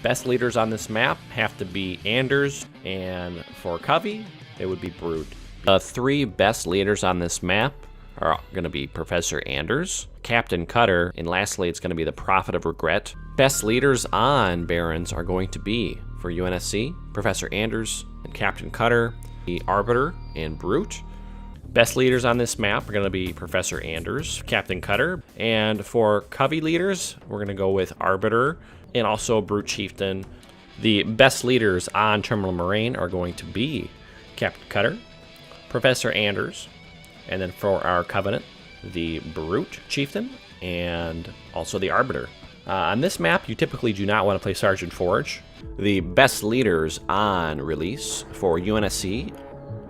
best leaders on this map have to be Anders, and for Covey, it would be Brute. The 3 best leaders on this map are going to be Professor Anders, Captain Cutter, and lastly, it's going to be the Prophet of Regret. Best leaders on Barrens are going to be, for UNSC, Professor Anders and Captain Cutter, the Arbiter and Brute. Best leaders on this map are going to be Professor Anders, Captain Cutter, and for Covey leaders, we're going to go with Arbiter and also Brute Chieftain. The best leaders on Terminal Moraine are going to be Captain Cutter, Professor Anders, and then for our Covenant, the Brute Chieftain, and also the Arbiter. On this map, you typically do not want to play Sergeant Forge. The best leaders on release for UNSC,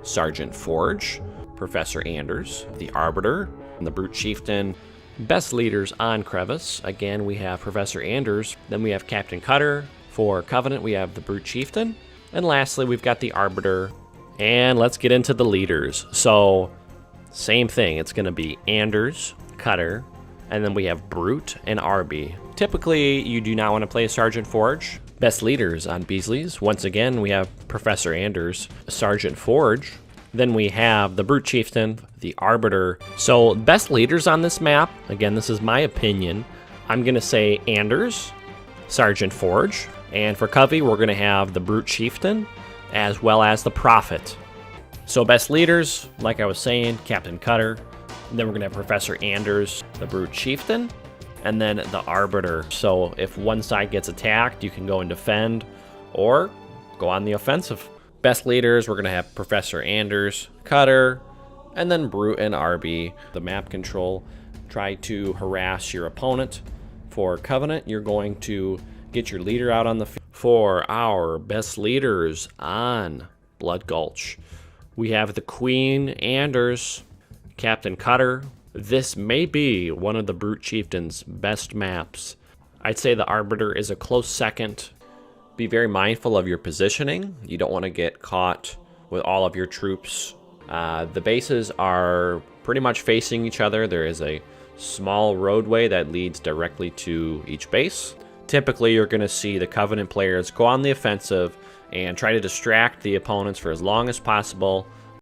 Sergeant Forge, Professor Anders, the Arbiter, and the Brute Chieftain. Best leaders on Crevice, again, we have Professor Anders, then we have Captain Cutter. For Covenant, we have the Brute Chieftain, and lastly, we've got the Arbiter. And let's get into the leaders. So, same thing, it's going to be Anders, Cutter, and then we have Brute and Arby. Typically, you do not want to play Sergeant Forge. Best leaders on Beasley's, once again, we have Professor Anders, Sergeant Forge, then we have the Brute Chieftain, the Arbiter. So, best leaders on this map, again, this is my opinion, I'm going to say Anders, Sergeant Forge, and for Covey, we're going to have the Brute Chieftain, as well as the Prophet. So best leaders, like I was saying, Captain Cutter, and then we're going to have Professor Anders, the Brute Chieftain, and then the Arbiter. So if one side gets attacked, you can go and defend, or go on the offensive. Best leaders, we're going to have Professor Anders, Cutter, and then Brute and Arby. The map control, try to harass your opponent. For Covenant, you're going to get your leader out on the field. For our best leaders on Blood Gulch, we have the Queen Anders, Captain Cutter. This may be one of the Brute Chieftain's best maps. I'd say the Arbiter is a close second. Be very mindful of your positioning. You don't want to get caught with all of your troops. The bases are pretty much facing each other. There is a small roadway that leads directly to each base. Typically, you're going to see the Covenant players go on the offensive and try to distract the opponents for as long as possible.